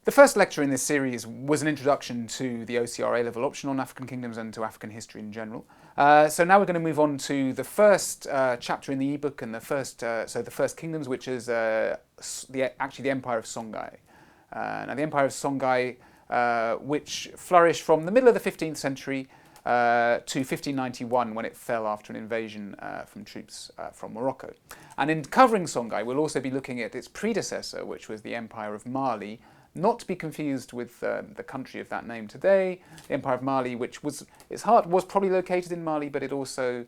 The first lecture in this series was an introduction to the OCR A-level option on African kingdoms and to African history in general. So now we're going to move on to the first chapter in the ebook and the first kingdoms, which is actually the Empire of Sangai. Now the Empire of Sangai, which flourished from the middle of the 15th century to 1591, when it fell after an invasion from troops from Morocco. And in covering Songhai, we'll also be looking at its predecessor, which was the Empire of Mali, not to be confused with the country of that name today, the Empire of Mali, which its heart was probably located in Mali, but it also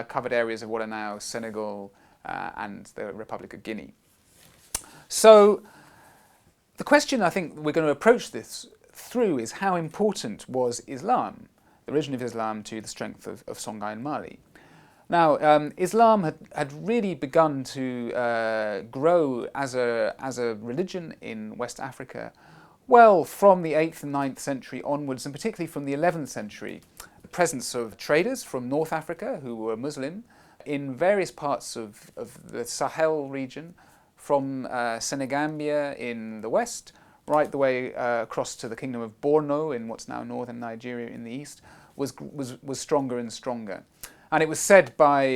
covered areas of what are now Senegal and the Republic of Guinea. So the question I think we're going to approach this through is how important was Islam, the religion of Islam, to the strength of Songhai and Mali. Now, Islam had really begun to grow as a religion in West Africa, well, from the 8th and 9th century onwards, and particularly from the 11th century. The presence of traders from North Africa who were Muslim in various parts of the Sahel region, from Senegambia in the west, right the way across to the kingdom of Borno in what's now northern Nigeria in the east, was stronger and stronger. And it was said by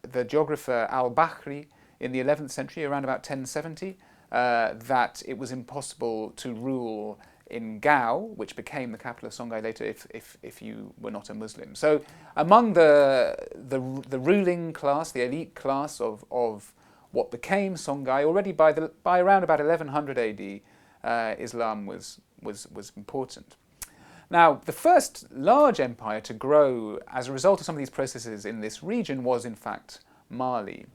the geographer al-Bahri in the 11th century, around about 1070, that it was impossible to rule in Gao, which became the capital of Songhai later, if you were not a Muslim. So among the ruling class, the elite class of what became Songhai, already by around about 1100 AD, Islam was important. Now, the first large empire to grow as a result of some of these processes in this region was, in fact, Mali.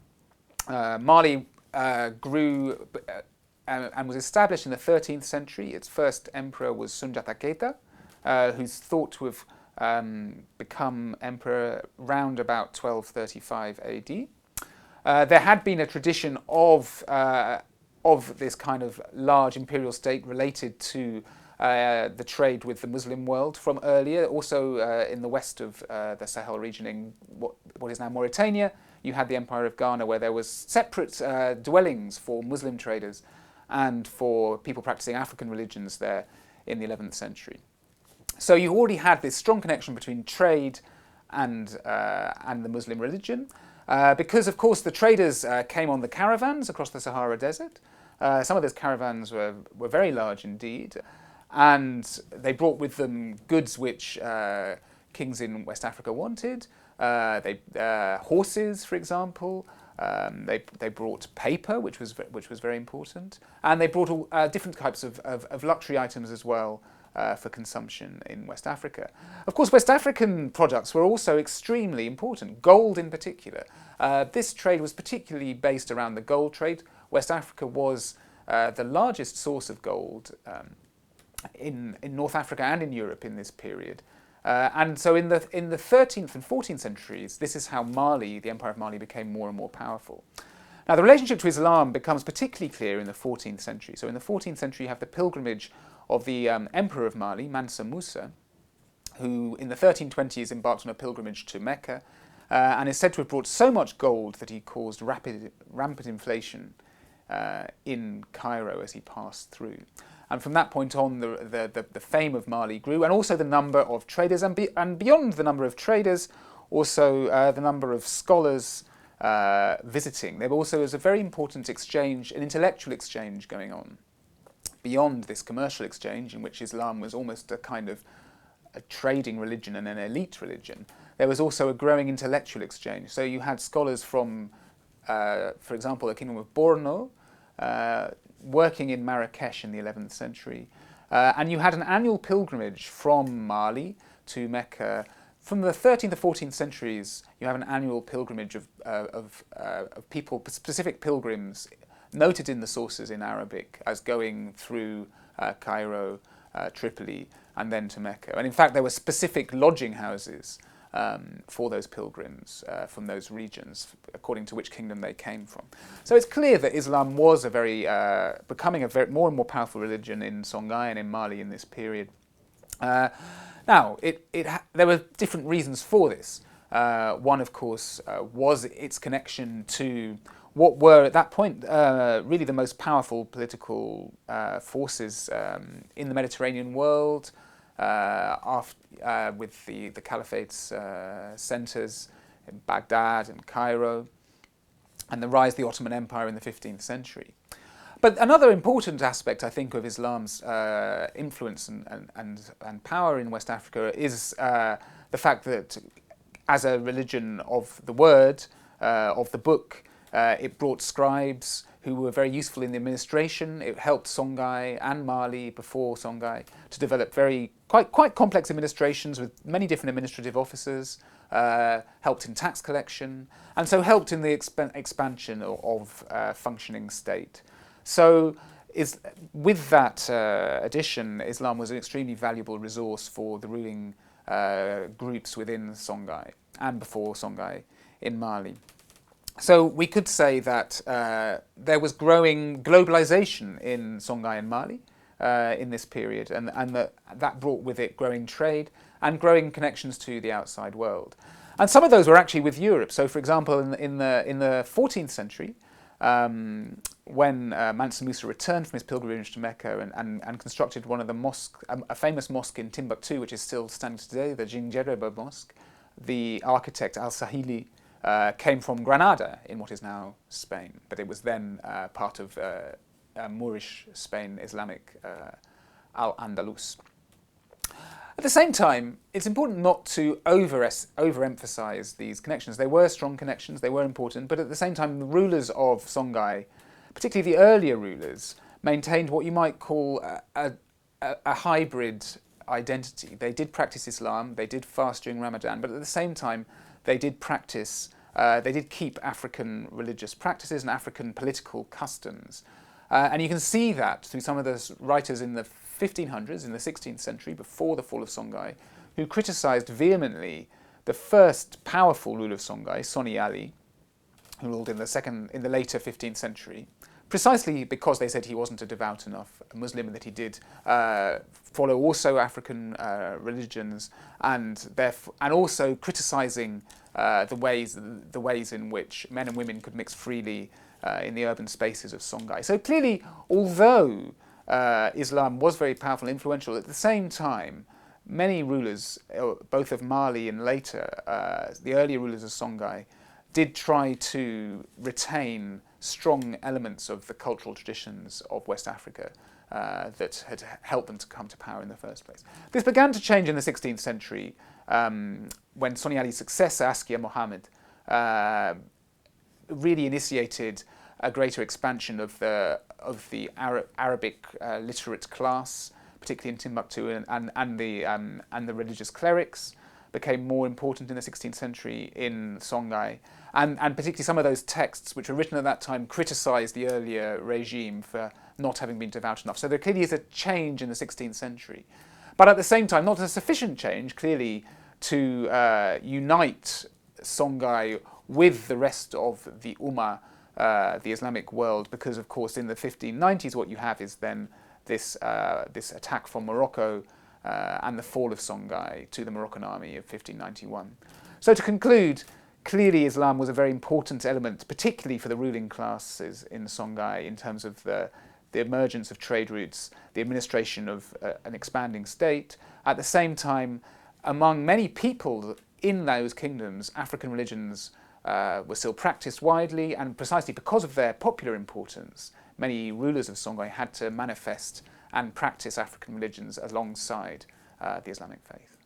Mali grew and was established in the 13th century. Its first emperor was Sundiata Keita, who's thought to have become emperor round about 1235 AD. There had been a tradition of this kind of large imperial state related to the trade with the Muslim world from earlier. Also in the west of the Sahel region, in what is now Mauritania, you had the Empire of Ghana, where there was separate dwellings for Muslim traders and for people practicing African religions there in the 11th century. So you already had this strong connection between trade and the Muslim religion, because of course the traders came on the caravans across the Sahara Desert. Some of those caravans were very large indeed. And they brought with them goods which kings in West Africa wanted. Horses, for example. They brought paper, which was very important, and they brought all different types of luxury items as well for consumption in West Africa. Of course, West African products were also extremely important. Gold, in particular. This trade was particularly based around the gold trade. West Africa was the largest source of gold in North Africa and in Europe in this period. And so in the 13th and 14th centuries, this is how Mali, the Empire of Mali, became more and more powerful. Now the relationship to Islam becomes particularly clear in the 14th century. So in the 14th century you have the pilgrimage of the Emperor of Mali, Mansa Musa, who in the 1320s embarked on a pilgrimage to Mecca and is said to have brought so much gold that he caused rampant inflation in Cairo as he passed through. And from that point on, the fame of Mali grew, and also the number of traders, and beyond the number of traders, also the number of scholars visiting. There also was a very important exchange, an intellectual exchange going on, beyond this commercial exchange, in which Islam was almost a kind of a trading religion and an elite religion. There was also a growing intellectual exchange. So you had scholars from, for example, the kingdom of Borno, working in Marrakesh in the 11th century. And you had an annual pilgrimage from Mali to Mecca. From the 13th to 14th centuries, you have an annual pilgrimage of people, specific pilgrims, noted in the sources in Arabic as going through Cairo, Tripoli, and then to Mecca. And in fact, there were specific lodging houses for those pilgrims from those regions, according to which kingdom they came from. So it's clear that Islam was becoming a more and more powerful religion in Songhai and in Mali in this period. Now, there were different reasons for this. One, of course, was its connection to what were at that point really the most powerful political forces in the Mediterranean world, with the Caliphate's centres in Baghdad and Cairo, and the rise of the Ottoman Empire in the 15th century. But another important aspect, I think, of Islam's influence and power in West Africa is the fact that, as a religion of the word, of the book, it brought scribes who were very useful in the administration. It helped Songhai and Mali before Songhai to develop quite complex administrations with many different administrative officers, helped in tax collection, and so helped in the expansion of functioning state. So with that addition, Islam was an extremely valuable resource for the ruling groups within Songhai and before Songhai in Mali. So we could say that there was growing globalization in Songhai and Mali in this period, and that brought with it growing trade and growing connections to the outside world. And some of those were actually with Europe. So, for example, in the 14th century, when Mansa Musa returned from his pilgrimage to Mecca and constructed one of the mosques, a famous mosque in Timbuktu, which is still standing today, the Jinjerobo Mosque, the architect Al-Sahili came from Granada in what is now Spain, but it was then part of Moorish Spain, Islamic Al-Andalus. At the same time, it's important not to overemphasize these connections. They were strong connections, they were important, but at the same time, the rulers of Songhai, particularly the earlier rulers, maintained what you might call a hybrid identity. They did practice Islam, they did fast during Ramadan, but at the same time, they did keep African religious practices and African political customs. And you can see that through some of the writers in the 1500s, in the 16th century, before the fall of Songhai, who criticised vehemently the first powerful ruler of Songhai, Soni Ali, who ruled in the later 15th century, precisely because they said he wasn't a devout enough Muslim and that he did follow also African religions, and also criticising the ways in which men and women could mix freely in the urban spaces of Songhai. So clearly, although Islam was very powerful and influential, at the same time, many rulers, both of Mali and later, the earlier rulers of Songhai, did try to retain strong elements of the cultural traditions of West Africa that had helped them to come to power in the first place. This began to change in the 16th century when Soni Ali's successor, Askia Mohammed, really initiated a greater expansion of the Arabic literate class, particularly in Timbuktu, and the religious clerics became more important in the 16th century in Songhai, and particularly some of those texts which were written at that time criticised the earlier regime for not having been devout enough. So there clearly is a change in the 16th century, but at the same time not a sufficient change clearly to unite Songhai with the rest of the Ummah, the Islamic world, because of course in the 1590s what you have is then this attack from Morocco and the fall of Songhai to the Moroccan army of 1591. So to conclude, clearly Islam was a very important element, particularly for the ruling classes in Songhai, in terms of the emergence of trade routes, the administration of an expanding state. At the same time, among many people in those kingdoms, African religions were still practiced widely, and precisely because of their popular importance, many rulers of Songhai had to manifest and practice African religions alongside the Islamic faith.